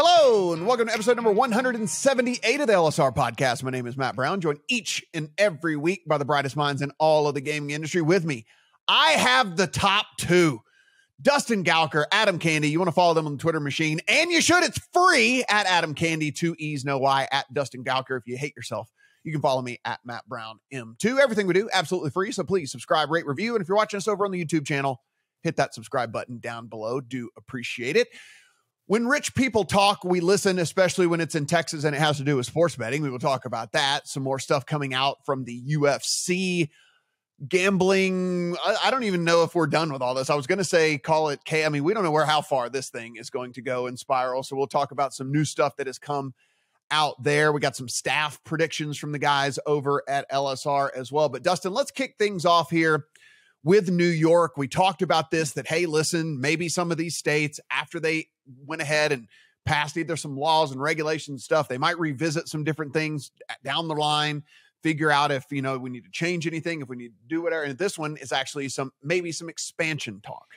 Hello, and welcome to episode number 178 of the LSR Podcast. My name is Matt Brown, joined each and every week by the brightest minds in all of the gaming industry. With me, I have the top two. Dustin Gouker, Adam Candee. You want to follow them on the Twitter machine, and you should. It's free at Adam Candee, 2 E's, no Y, at Dustin Gouker. If you hate yourself, you can follow me at Matt Brown M2. Everything we do, absolutely free, so please subscribe, rate, review, and if you're watching us over on the YouTube channel, hit that subscribe button down below. Do appreciate it. When rich people talk, we listen, especially when it's in Texas and it has to do with sports betting. We will talk about that. Some more stuff coming out from the UFC, gambling. I don't even know if we're done with all this. I was going to say, call it K. I mean, we don't know how far this thing is going to go and spiral. So we'll talk about some new stuff that has come out there. We got some staff predictions from the guys over at LSR as well. But Dustin, let's kick things off here with New York. We talked about this, that, hey, listen, maybe some of these states, after they went ahead and passed either some laws and regulations and stuff, they might revisit some different things down the line, figure out if, we need to change anything, if we need to do whatever. And this one is actually maybe some expansion talk.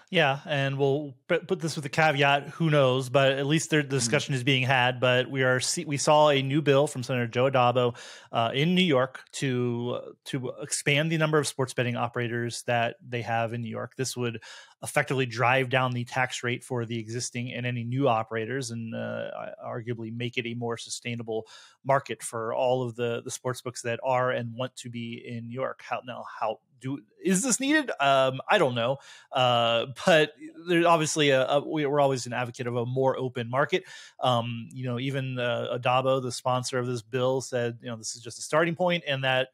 Yeah, and we'll put this with a caveat, who knows, but at least the discussion is being had. But we saw a new bill from Senator Joe Addabbo in New York to expand the number of sports betting operators that they have in New York. This would effectively drive down the tax rate for the existing and any new operators, and arguably make it a more sustainable market for all of the sports books that are and want to be in New York. Is this needed? I don't know. But there's obviously we're always an advocate of a more open market. Even Addabbo, the sponsor of this bill, said, this is just a starting point, and that,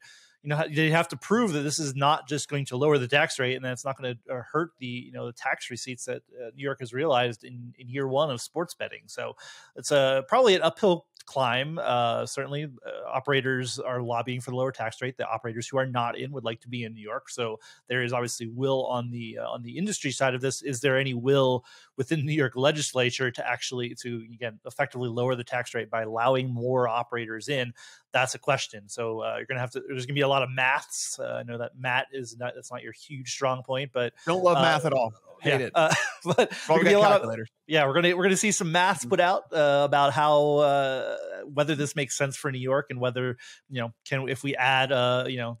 they have to prove that this is not just going to lower the tax rate, and that it's not going to hurt the tax receipts that New York has realized in year one of sports betting. So it's probably an uphill climb. Certainly, operators are lobbying for the lower tax rate. The operators who are not in would like to be in New York. So there is obviously will on the industry side of this. Is there any will within the New York legislature to again effectively lower the tax rate by allowing more operators in? That's a question. So there's going to be a lot of maths. I know that Matt that's not your huge strong point, but don't love math at all. Hate it. But we're going to see some maths put out about how whether this makes sense for New York, and whether if we add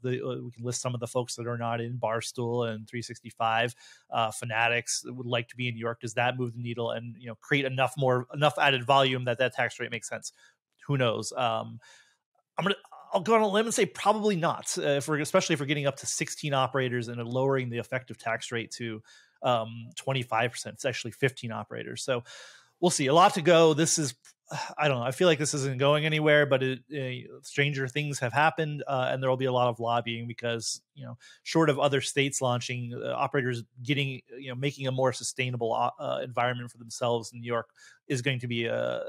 we can list some of the folks that are not in Barstool and 365 Fanatics would like to be in New York. Does that move the needle and create enough added volume that tax rate makes sense? Who knows? I'll go on a limb and say probably not. Especially if we're getting up to 16 operators and lowering the effective tax rate to 25%. It's actually 15 operators. So we'll see. A lot to go. This is, I don't know. I feel like this isn't going anywhere, but stranger things have happened, and there will be a lot of lobbying because, short of other states launching, operators getting, making a more sustainable environment for themselves in New York is going to be a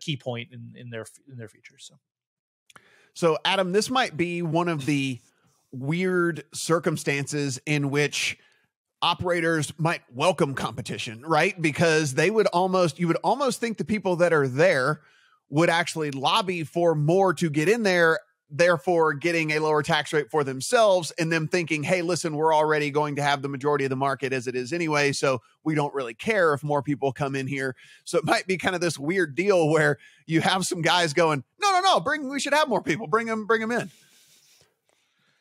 key point in their future. So, Adam, this might be one of the weird circumstances in which operators might welcome competition, right? Because you would almost think the people that are there would actually lobby for more to get in there, therefore getting a lower tax rate for themselves, and them thinking, hey, listen, we're already going to have the majority of the market as it is anyway, so we don't really care if more people come in here. So it might be kind of this weird deal where you have some guys going, no, we should have more people, bring them in.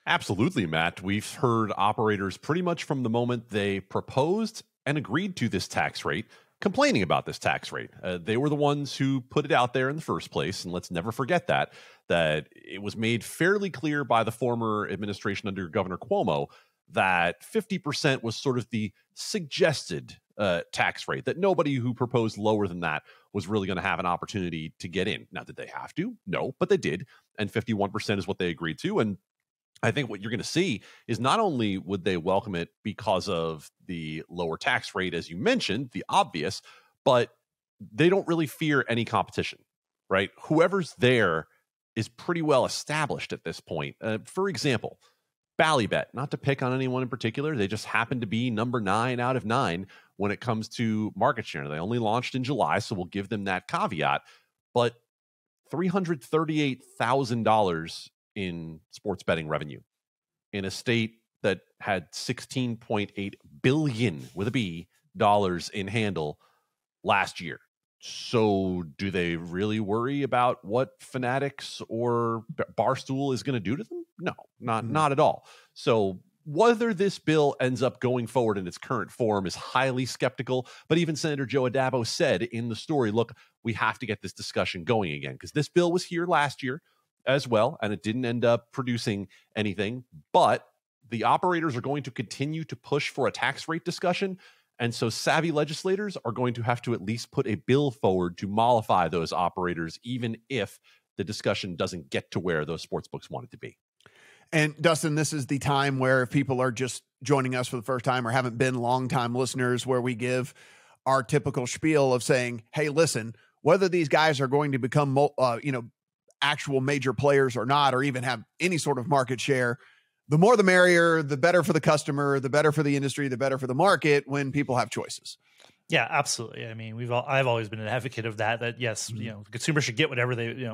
Absolutely, Matt. We've heard operators pretty much from the moment they proposed and agreed to this tax rate complaining about this tax rate. They were the ones who put it out there in the first place, and let's never forget that it was made fairly clear by the former administration under Governor Cuomo that 50% was sort of the suggested tax rate, that nobody who proposed lower than that was really going to have an opportunity to get in. Now, did they have to? No, but they did, and 51% is what they agreed to. And I think what you're going to see is not only would they welcome it because of the lower tax rate, as you mentioned, the obvious, but they don't really fear any competition, right? Whoever's there is pretty well established at this point. For example, Ballybet, not to pick on anyone in particular, they just happen to be number 9 out of 9 when it comes to market share. They only launched in July, so we'll give them that caveat. But $338,000 in sports betting revenue in a state that had $16.8 billion with a B dollars in handle last year. So do they really worry about what Fanatics or Barstool is going to do to them? No, not at all. So whether this bill ends up going forward in its current form is highly skeptical. But even Senator Joe Adabo said in the story, look, we have to get this discussion going again, because this bill was here last year as well, and it didn't end up producing anything. But the operators are going to continue to push for a tax rate discussion. And so savvy legislators are going to have to at least put a bill forward to mollify those operators, even if the discussion doesn't get to where those sportsbooks want it to be. And Dustin, this is the time where if people are just joining us for the first time or haven't been longtime listeners, where we give our typical spiel of saying, hey, listen, whether these guys are going to become, actual major players or not, or even have any sort of market share, the more the merrier, the better for the customer, the better for the industry, the better for the market when people have choices. Yeah, absolutely. I mean, I've always been an advocate of that yes, the consumer should get whatever they,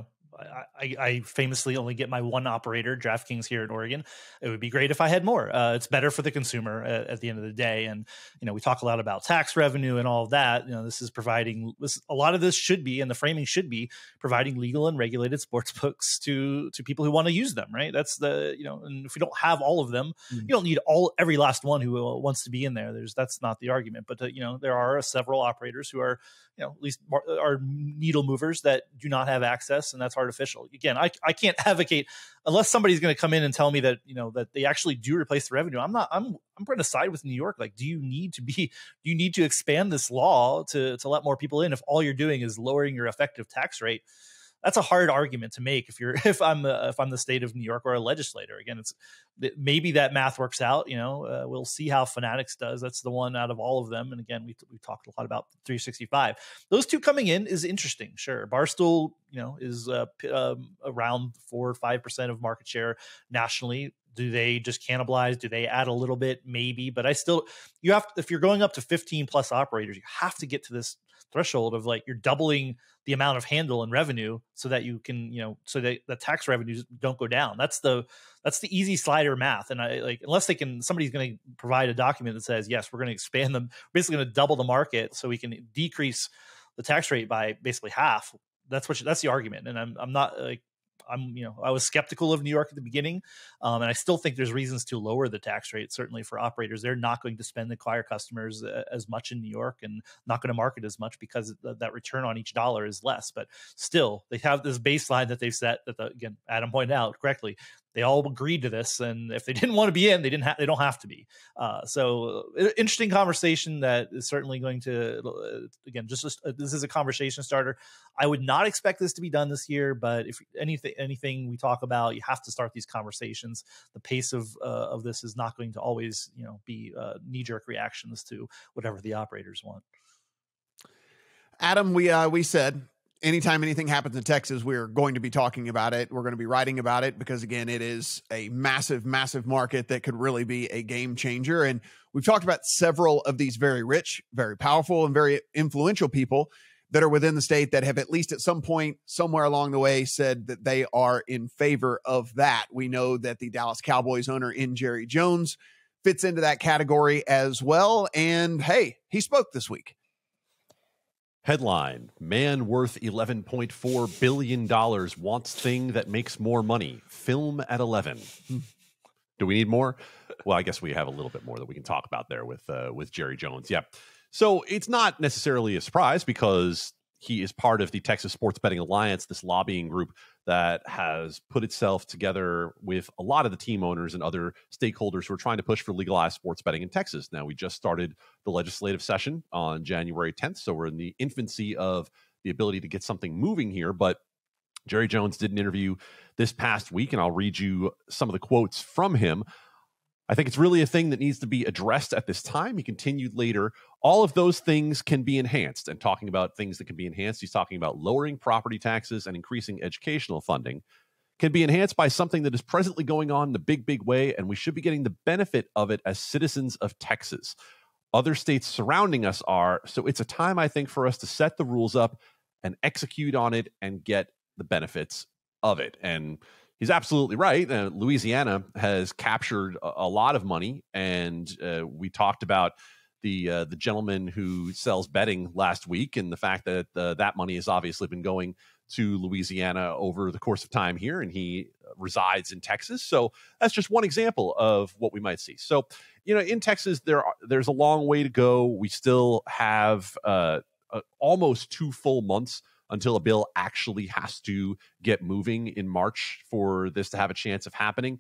I famously only get my one operator, DraftKings, here in Oregon. It would be great if I had more. It's better for the consumer at the end of the day. And, we talk a lot about tax revenue and all of that. This is providing a lot of this should be, and the framing should be providing legal and regulated sports books to people who want to use them. Right. That's and if we don't have all of them, you don't need every last one who wants to be in there. That's not the argument. But, there are several operators who are, at least are needle movers that do not have access, and that's artificial. Again, I can't advocate unless somebody's going to come in and tell me that that they actually do replace the revenue. I'm going to side with New York. Like, do you need to expand this law to let more people in if all you're doing is lowering your effective tax rate? That's a hard argument to make if I'm the state of New York or a legislator. Again, maybe that math works out. We'll see how Fanatics does. That's the one out of all of them. And again, we talked a lot about 365. Those two coming in is interesting. Sure, Barstool, is around 4 or 5% of market share nationally. Do they just cannibalize? Do they add a little bit? Maybe, but if you're going up to 15 plus operators, you have to get to this threshold of you're doubling the amount of handle and revenue so that you can, so that the tax revenues don't go down. That's the easy slider math. And unless somebody's going to provide a document that says, yes, we're going to expand them, we're basically going to double the market so we can decrease the tax rate by basically half. That's the argument. And I'm not I was skeptical of New York at the beginning, and I still think there's reasons to lower the tax rate. Certainly for operators, they're not going to spend and acquire customers as much in New York, and not going to market as much because that return on each dollar is less. But still, they have this baseline that they've set. Again, Adam pointed out correctly, they all agreed to this, and if they didn't want to be in, they don't have to be. So interesting conversation that is certainly going to, again, this is a conversation starter. I would not expect this to be done this year, but if anything we talk about, you have to start these conversations. The pace of this is not going to always, be knee-jerk reactions to whatever the operators want. Adam, we said, anytime anything happens in Texas, we're going to be talking about it. We're going to be writing about it because, again, it is a massive, massive market that could really be a game changer. And we've talked about several of these very rich, very powerful, and very influential people that are within the state that have at least at some point somewhere along the way said that they are in favor of that. We know that the Dallas Cowboys owner in Jerry Jones fits into that category as well. And hey, he spoke this week. Headline: Man worth $11.4 billion wants thing that makes more money. Film at 11. Do we need more? Well, I guess we have a little bit more that we can talk about there with Jerry Jones. Yep. So it's not necessarily a surprise because he is part of the Texas Sports Betting Alliance, this lobbying group that has put itself together with a lot of the team owners and other stakeholders who are trying to push for legalized sports betting in Texas. Now, we just started the legislative session on January 10th, so we're in the infancy of the ability to get something moving here. But Jerry Jones did an interview this past week, and I'll read you some of the quotes from him. I think it's really a thing that needs to be addressed at this time. He continued later, all of those things can be enhanced. And talking about things that can be enhanced, he's talking about lowering property taxes and increasing educational funding. Can be enhanced by something that is presently going on in a big, big way, and we should be getting the benefit of it as citizens of Texas. Other states surrounding us are, so it's a time, I think, for us to set the rules up and execute on it and get the benefits of it. And he's absolutely right. Louisiana has captured a lot of money, and we talked about the gentleman who sells betting last week, and the fact that that money has obviously been going to Louisiana over the course of time here, and he resides in Texas. So that's just one example of what we might see. So, in Texas, there's a long way to go. We still have almost 2 full months until a bill actually has to get moving in March for this to have a chance of happening.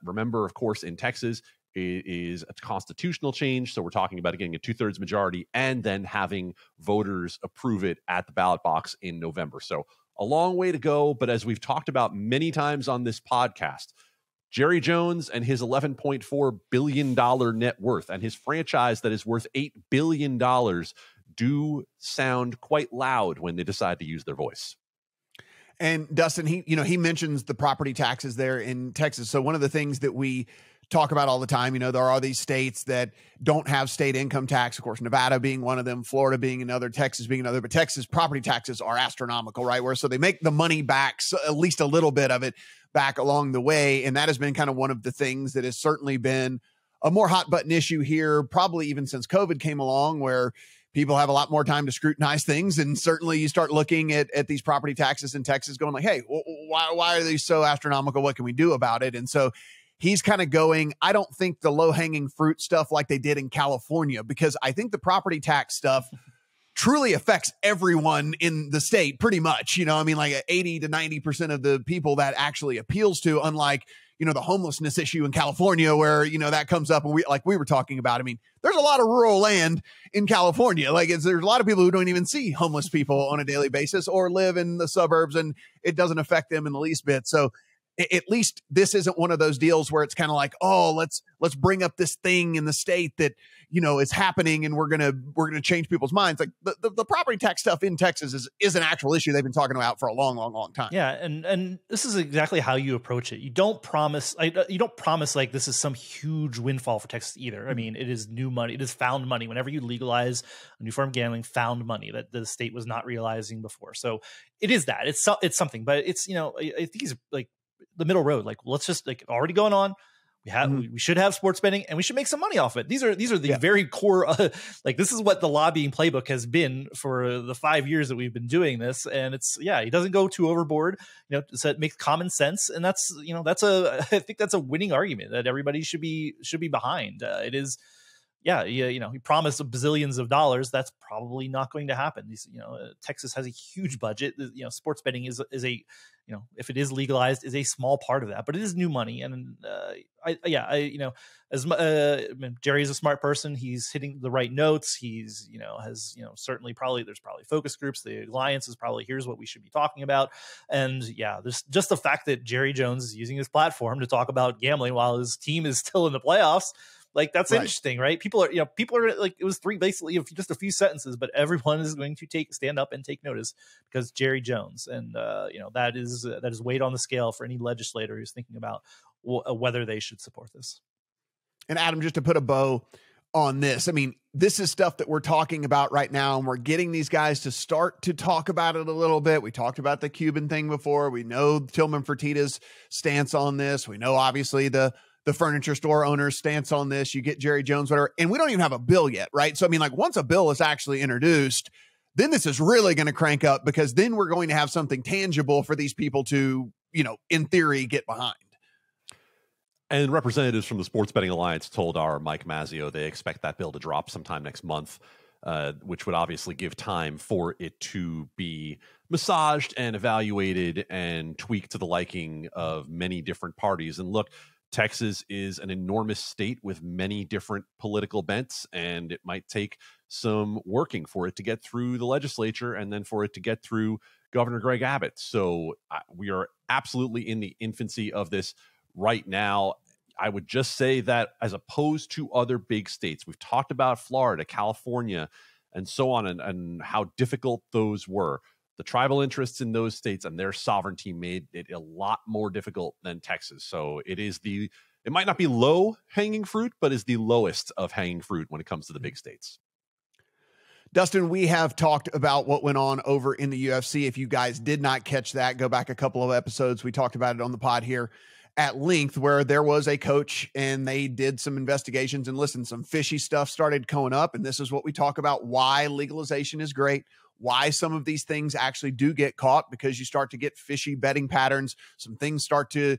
Remember, of course, in Texas, it is a constitutional change. So we're talking about getting a 2/3 majority and then having voters approve it at the ballot box in November. So a long way to go. But as we've talked about many times on this podcast, Jerry Jones and his $11.4 billion net worth and his franchise that is worth $8 billion do sound quite loud when they decide to use their voice. And Dustin, he mentions the property taxes there in Texas. So one of the things that we talk about all the time, there are these states that don't have state income tax. Of course, Nevada being one of them, Florida being another, Texas being another. But Texas property taxes are astronomical, right? So they make the money back, so at least a little bit of it back along the way. And that has been kind of one of the things that has certainly been a more hot button issue here, probably even since COVID came along, where people have a lot more time to scrutinize things. And certainly you start looking at these property taxes in Texas going like, hey, why are they so astronomical? What can we do about it? And so he's kind of going, I don't think the low hanging fruit stuff like they did in California, because I think the property tax stuff truly affects everyone in the state pretty much, like 80 to 90% of the people that actually appeals to, unlike, the homelessness issue in California where, that comes up and we were talking about. I mean, there's a lot of rural land in California. There's a lot of people who don't even see homeless people on a daily basis or live in the suburbs, and it doesn't affect them in the least bit. So at least this isn't one of those deals where it's kind of like, oh, let's bring up this thing in the state that, is happening and we're going to change people's minds. Like the property tax stuff in Texas is an actual issue they've been talking about for a long, long, long time. Yeah. And this is exactly how you approach it. You don't promise like this is some huge windfall for Texas either. I mean, it is new money. It is found money. Whenever you legalize a new form of gambling, found money that the state was not realizing before. So it is that it's something, but it's, I think he's like the middle road. Like, let's just already going on. We should have sports betting and we should make some money off it. These are the very core, this is what the lobbying playbook has been for the 5 years that we've been doing this. And it's, he doesn't go too overboard, so it makes common sense. And that's, I think that's a winning argument that everybody should be behind. It is, he promised bazillions of dollars. That's probably not going to happen. Texas has a huge budget. Sports betting is a, if it is legalized, is a small part of that, but it is new money. And Jerry is a smart person. He's hitting the right notes. He's, has, certainly there's probably focus groups. The alliance is probably, here's what we should be talking about. And there's just the fact that Jerry Jones is using his platform to talk about gambling while his team is still in the playoffs. That's right. Interesting, right? People are like, it was basically just a few sentences, but everyone is going to stand up and take notice because Jerry Jones. And, that is weight on the scale for any legislator who's thinking about whether they should support this. And Adam, just to put a bow on this, I mean, this is stuff that we're talking about right now, and we're getting these guys to start to talk about it a little bit. We talked about the Cuban thing before. We know Tillman Fertitta's stance on this. We know, obviously, the furniture store owner's stance on this. You get Jerry Jones, whatever, and we don't even have a bill yet, right? So, I mean, once a bill is actually introduced, then this is really going to crank up, because then we're going to have something tangible for these people to, in theory, get behind. And representatives from the Sports Betting Alliance told our Mike Mazzio they expect that bill to drop sometime next month, which would obviously give time for it to be massaged and evaluated and tweaked to the liking of many different parties. And look, Texas is an enormous state with many different political bents, and it might take some working for it to get through the legislature and then for it to get through Governor Greg Abbott. So we are absolutely in the infancy of this right now. I would just say that as opposed to other big states, we've talked about Florida, California, and so on, and how difficult those were. The tribal interests in those states and their sovereignty made it a lot more difficult than Texas. So it might not be low hanging fruit, but is the lowest of hanging fruit when it comes to the big states. Dustin, we have talked about what went on over in the UFC. If you guys did not catch that, go back a couple of episodes. We talked about it on the pod here at length where there was a coach and they did some investigations, and listen, some fishy stuff started coming up. And this is what we talk about, why legalization is great, why some of these things actually do get caught, because you start to get fishy betting patterns. Some things start to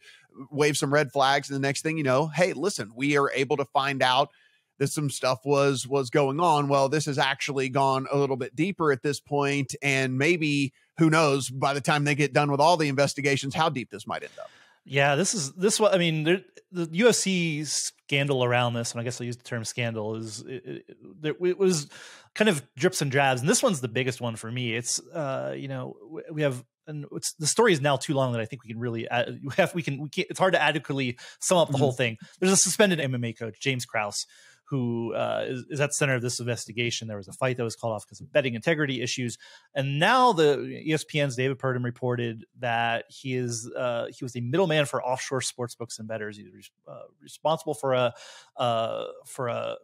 wave some red flags. And the next thing you know, hey, listen, we are able to find out that some stuff was going on. Well, this has actually gone a little bit deeper at this point, and maybe, who knows, by the time they get done with all the investigations, how deep this might end up. Yeah, I mean, the UFC scandal around this, and I guess I'll use the term scandal, it was kind of drips and drabs, and this one's the biggest one for me. It's we have, and the story is now too long that I think we can really it's hard to adequately sum up the whole thing. There's a suspended MMA coach, James Krause, who is at the center of this investigation. There was a fight that was called off because of betting integrity issues. And now the ESPN's David Purdom reported that he was a middleman for offshore sportsbooks and bettors. He was responsible for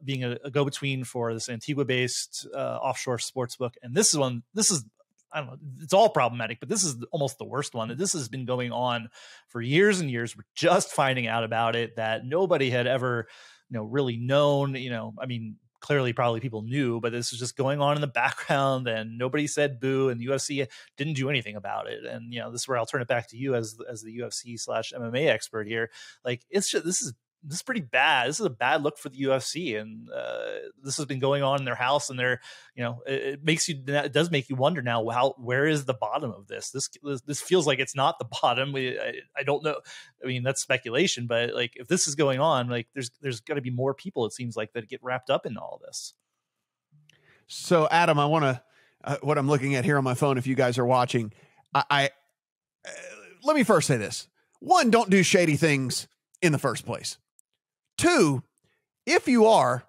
being a go-between for this Antigua-based offshore sportsbook. And this is I don't know, it's all problematic, but this is almost the worst one. This has been going on for years and years. We're just finding out about it, that nobody had ever really known. I mean, clearly probably people knew, but this was just going on in the background and nobody said boo, and the UFC didn't do anything about it. And this is where I'll turn it back to you as the UFC/MMA expert here. Like, this is pretty bad. This is a bad look for the UFC, and this has been going on in their house, and they're, it does make you wonder now, where is the bottom of this? This feels like it's not the bottom. I don't know. I mean, that's speculation, but like, if this is going on, like there's got to be more people, it seems like, that get wrapped up in all this. So Adam, I want to, what I'm looking at here on my phone, if you guys are watching, let me first say this. One, don't do shady things in the first place. Two, if you are,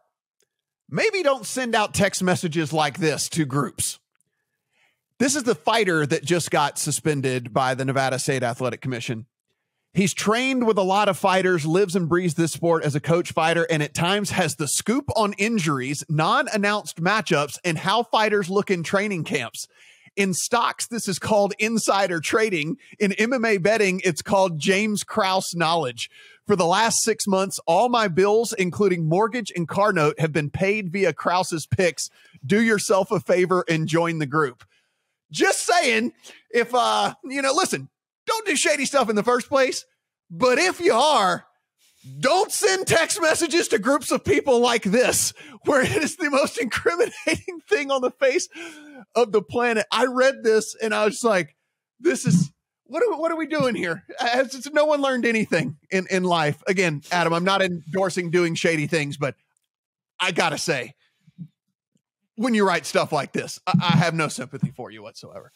maybe don't send out text messages like this to groups. This is the fighter that just got suspended by the Nevada State Athletic Commission. He's trained with a lot of fighters, lives and breathes this sport as a coach fighter, and at times has the scoop on injuries, non-announced matchups, and how fighters look in training camps. In stocks, this is called insider trading. In MMA betting, it's called James Krause knowledge. For the last 6 months, all my bills, including mortgage and car note, have been paid via Krause's picks. Do yourself a favor and join the group. Just saying, if, listen, don't do shady stuff in the first place. But if you are, don't send text messages to groups of people like this, where it is the most incriminating thing on the face of the planet. I read this and I was like, this is, what are we doing here? No one learned anything in life. Again, Adam, I'm not endorsing doing shady things, but I gotta say, when you write stuff like this, I have no sympathy for you whatsoever.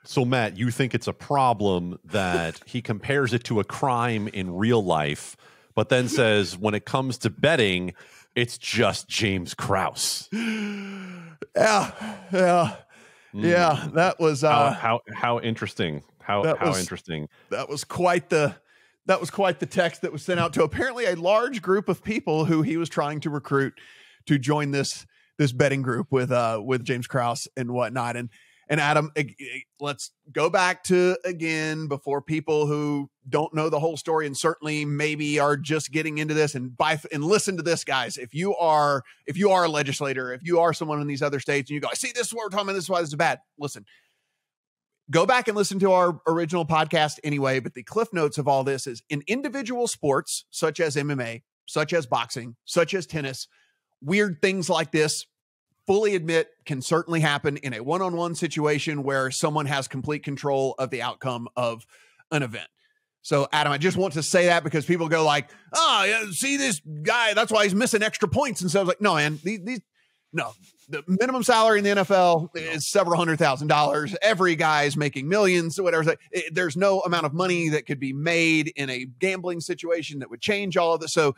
So, Matt, you think it's a problem that he compares it to a crime in real life, but then says when it comes to betting, it's just James Krause. Yeah. That was how interesting. How interesting. That was quite the text that was sent out to apparently a large group of people who he was trying to recruit to join this betting group with James Krause and whatnot. And Adam, let's go back to, again, before people who don't know the whole story and certainly maybe are just getting into this, and listen to this, guys. If you are a legislator, if you are someone in these other states and you go, I see, this is what we're talking about, this is why this is bad. Listen, go back and listen to our original podcast anyway. But the cliff notes of all this is, in individual sports such as MMA, such as boxing, such as tennis, weird things like this, fully admit, can certainly happen in a one-on-one situation where someone has complete control of the outcome of an event. So, Adam, I just want to say that because people go like, oh, yeah, see this guy, that's why he's missing extra points. And so I was like, no, man, no, the minimum salary in the NFL is several $100,000. Every guy's making millions or whatever. There's no amount of money that could be made in a gambling situation that would change all of this. So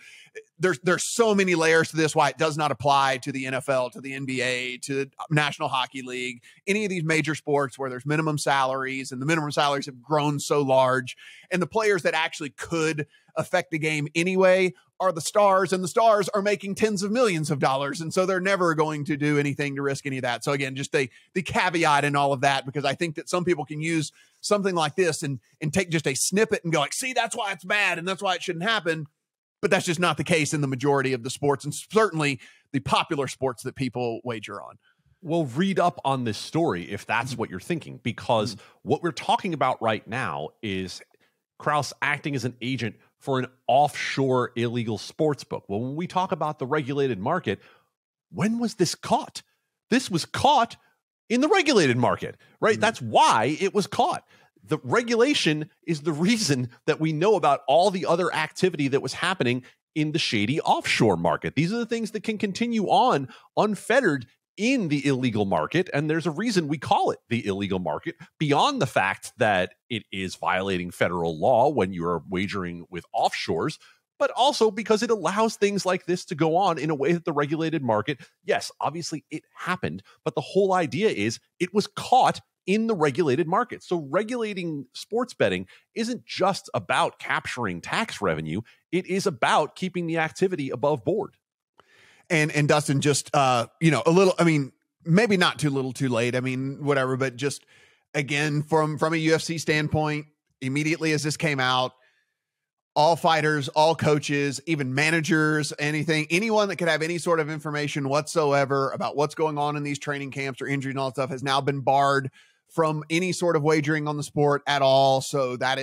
there's so many layers to this, why it does not apply to the NFL, to the NBA, to the National Hockey League, any of these major sports where there's minimum salaries, and the minimum salaries have grown so large, and the players that actually could affect the game anyway are the stars, and the stars are making tens of millions of dollars. And so they're never going to do anything to risk any of that. So again, just the caveat in all of that, because I think that some people can use something like this and take just a snippet and go like, see, that's why it's bad and that's why it shouldn't happen. But that's just not the case in the majority of the sports, and certainly the popular sports that people wager on. Well, read up on this story if that's what you're thinking, because what we're talking about right now is Krause acting as an agent for an offshore illegal sports book. Well, when we talk about the regulated market, when was this caught? This was caught in the regulated market, right? That's why it was caught. The regulation is the reason that we know about all the other activity that was happening in the shady offshore market. These are the things that can continue on unfettered in the illegal market, and there's a reason we call it the illegal market, beyond the fact that it is violating federal law when you're wagering with offshores, but also because it allows things like this to go on in a way that the regulated market, yes, obviously it happened, but the whole idea is it was caught in the regulated market. So regulating sports betting isn't just about capturing tax revenue, it is about keeping the activity above board. And Dustin, just, a little, I mean, maybe not too little too late. I mean, whatever, but just again, from a UFC standpoint, immediately as this came out, all fighters, all coaches, even managers, anyone that could have any sort of information whatsoever about what's going on in these training camps or injury and all that stuff has now been barred from any sort of wagering on the sport at all. So that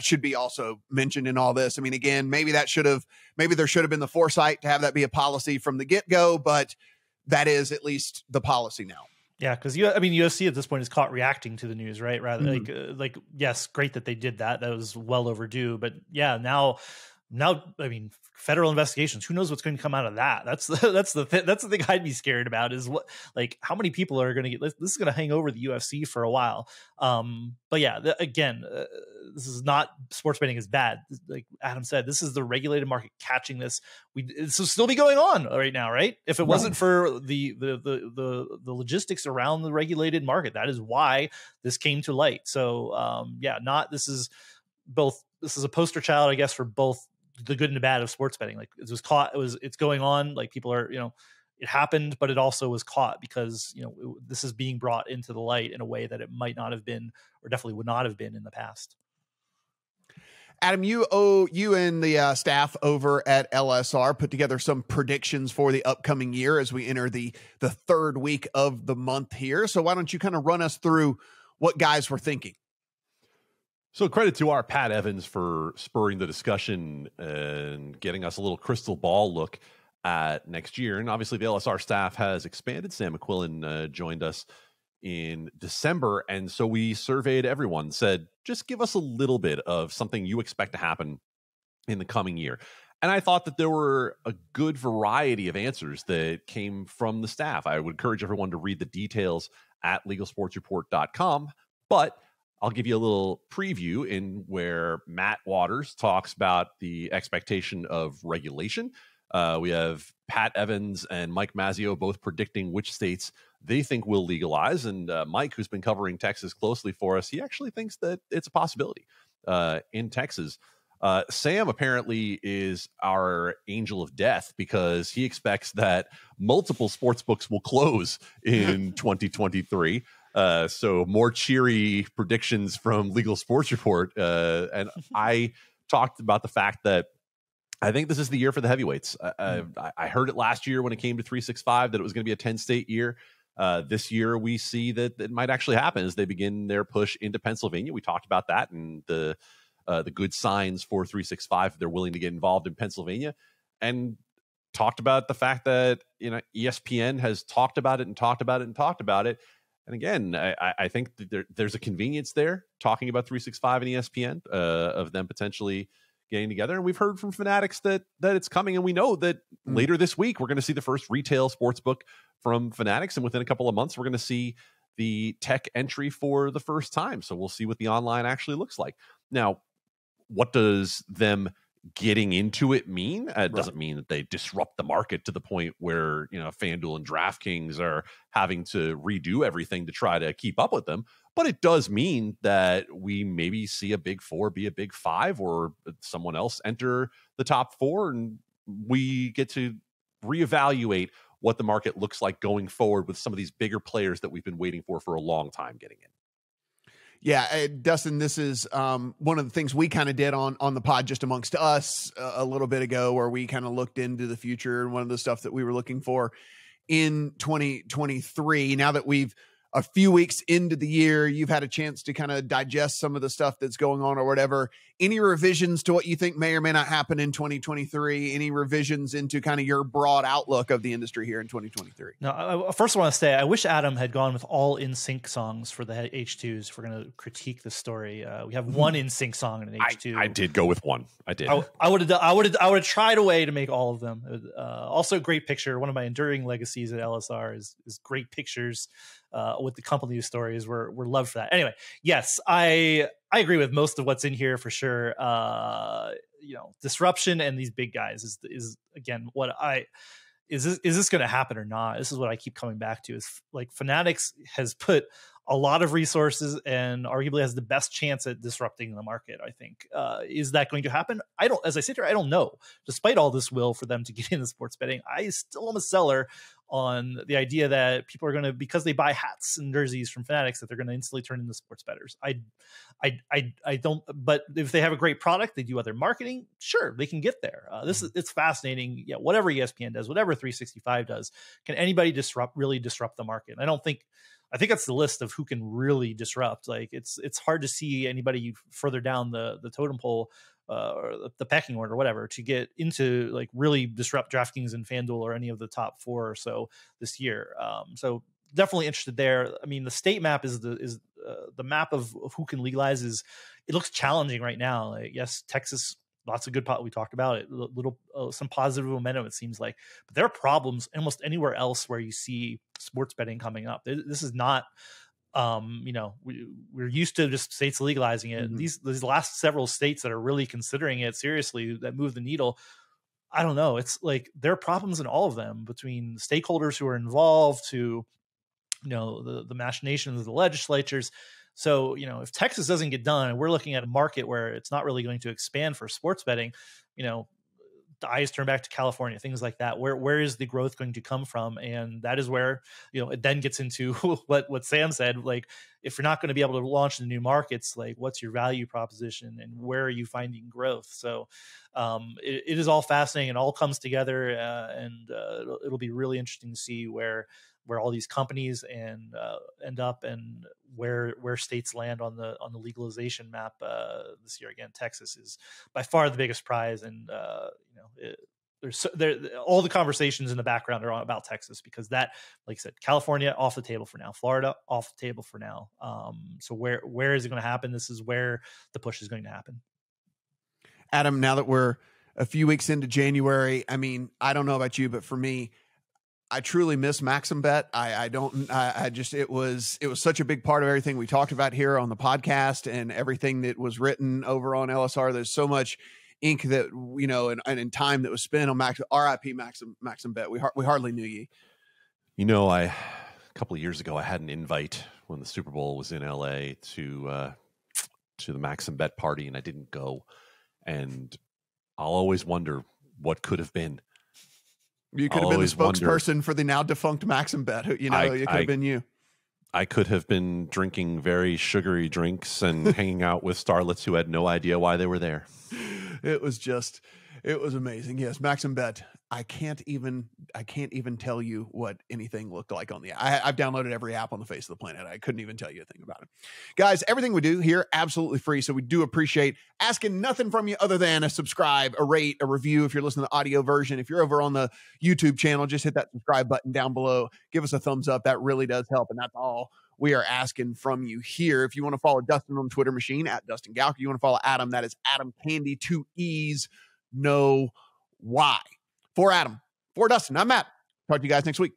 should be also mentioned in all this. I mean, again, maybe there should have been the foresight to have that be a policy from the get-go, but that is at least the policy now. Yeah, because UFC at this point is caught reacting to the news, right? Rather like yes, great that they did that. That was well overdue. But yeah, now, I mean, federal investigations. Who knows what's going to come out of that? That's the thing I'd be scared about is how many people are going to get this is going to hang over the UFC for a while. But yeah, this is not sports betting is bad. Like Adam said, this is the regulated market catching this. This will still be going on right now, right? If it wasn't for the logistics around the regulated market, that is why this came to light. So this is a poster child, I guess, for both the good and the bad of sports betting. Like it was caught, it's going on, like people are, it happened, but it also was caught because, this is being brought into the light in a way that it might not have been, or definitely would not have been in the past. Adam, you and the staff over at LSR put together some predictions for the upcoming year as we enter the third week of the month here. So why don't you kind of run us through what guys were thinking? So credit to our Pat Evans for spurring the discussion and getting us a little crystal ball look at next year. And obviously the LSR staff has expanded. Sam McQuillan joined us in December. And so we surveyed everyone, said, just give us a little bit of something you expect to happen in the coming year. And I thought that there were a good variety of answers that came from the staff. I would encourage everyone to read the details at legalsportsreport.com, but I'll give you a little preview in where Matt Waters talks about the expectation of regulation. We have Pat Evans and Mike Mazzio both predicting which states they think will legalize. And Mike, who's been covering Texas closely for us, he actually thinks that it's a possibility in Texas. Sam apparently is our angel of death because he expects that multiple sports books will close in 2023. So more cheery predictions from Legal Sports Report. And I talked about the fact that I think this is the year for the heavyweights. I heard it last year when it came to 365 that it was going to be a 10-state year. This year we see that it might actually happen as they begin their push into Pennsylvania. We talked about that and the good signs for 365. They're willing to get involved in Pennsylvania, and talked about the fact that ESPN has talked about it and talked about it and talked about it. And again, I think that there's a convenience there talking about 365 and ESPN of them potentially getting together. And we've heard from fanatics that it's coming. And we know that later this week, we're going to see the first retail sports book from fanatics. And within a couple of months, we're going to see the tech entry for the first time. So we'll see what the online actually looks like. Now, what does them getting into it mean? It doesn't mean that they disrupt the market to the point where FanDuel and DraftKings are having to redo everything to try to keep up with them, But it does mean that we maybe see a big four be a big five, or someone else enter the top four, and we get to reevaluate what the market looks like going forward with some of these bigger players that we've been waiting for a long time getting in. Yeah, Dustin, this is one of the things we kind of did on the pod just amongst us a little bit ago, where we kind of looked into the future, and one of the stuff that we were looking for in 2023. Now that we've a few weeks into the year, you've had a chance to kind of digest some of the stuff that's going on or whatever. Any revisions to what you think may or may not happen in 2023? Any revisions into kind of your broad outlook of the industry here in 2023? No, first I want to say, I wish Adam had gone with all NSYNC songs for the H2s if we're going to critique the story. We have one NSYNC song in an H2. I did go with one. I did. I would have tried a way to make all of them. Also, great picture. One of my enduring legacies at LSR is great pictures with the company stories. We're loved for that. Anyway, yes, I agree with most of what's in here for sure. Disruption and these big guys is again what is this going to happen or not? This is what I keep coming back to, is like Fanatics has put a lot of resources and arguably has the best chance at disrupting the market. I think, is that going to happen? As I sit here, I don't know. Despite all this will for them to get into sports betting, I still am a seller on the idea that people are going to, because they buy hats and jerseys from Fanatics, that they're going to instantly turn into sports bettors. I don't, but if they have a great product, they do other marketing, sure, they can get there. It's fascinating. Yeah. Whatever ESPN does, whatever 365 does, can anybody really disrupt the market? I think that's the list of who can really disrupt. Like it's hard to see anybody further down the totem pole or the pecking order or whatever to get into like really disrupt DraftKings and FanDuel or any of the top four or so this year. So definitely interested there. I mean, the state map is the map of who can legalize it looks challenging right now. Like, yes, Texas, lots of good we talked about it, some positive momentum, it seems like, but there are problems almost anywhere else where you see sports betting coming up. This is not, we're used to just states legalizing it. Mm-hmm. These last several states that are really considering it seriously, that move the needle, I don't know. It's like there are problems in all of them, between stakeholders who are involved to, the machinations of the legislatures. So, if Texas doesn't get done and we're looking at a market where it's not really going to expand for sports betting, the eyes turn back to California, things like that. Where is the growth going to come from? And that is where, it then gets into what Sam said, like, if you're not going to be able to launch in new markets, like what's your value proposition and where are you finding growth? So it is all fascinating and all comes together. And it'll be really interesting to see where all these companies end up and where states land on the legalization map this year. Again, Texas is by far the biggest prize, and all the conversations in the background are about Texas, because that, like I said, California off the table for now, Florida off the table for now. So where is it going to happen? This is where the push is going to happen. Adam, now that we're a few weeks into January, I mean, I don't know about you, but for me, I truly miss Maxim Bet. It was such a big part of everything we talked about here on the podcast and everything that was written over on LSR. There's so much ink that, and in time that was spent on RIP Maxim Bet. We hardly knew ye. A couple of years ago, I had an invite when the Super Bowl was in LA to the Maxim Bet party, and I didn't go. And I'll always wonder what could have been. You could have been the spokesperson for the now defunct Maxim Bet. It could have been you. I could have been drinking very sugary drinks and hanging out with starlets who had no idea why they were there. It was amazing. Yes, Maxim Bet. I can't even tell you what anything looked like on the app. I've downloaded every app on the face of the planet. I couldn't even tell you a thing about it. Guys, everything we do here, absolutely free. So we do appreciate asking nothing from you other than a subscribe, a rate, a review. If you're listening to the audio version, if you're over on the YouTube channel, just hit that subscribe button down below. Give us a thumbs up. That really does help. And that's all we are asking from you here. If you want to follow Dustin on the Twitter machine at Dustin Gouker, you want to follow Adam, that is Adam Candee, 2 E's, no Y. For Adam, for Dustin, I'm Matt. Talk to you guys next week.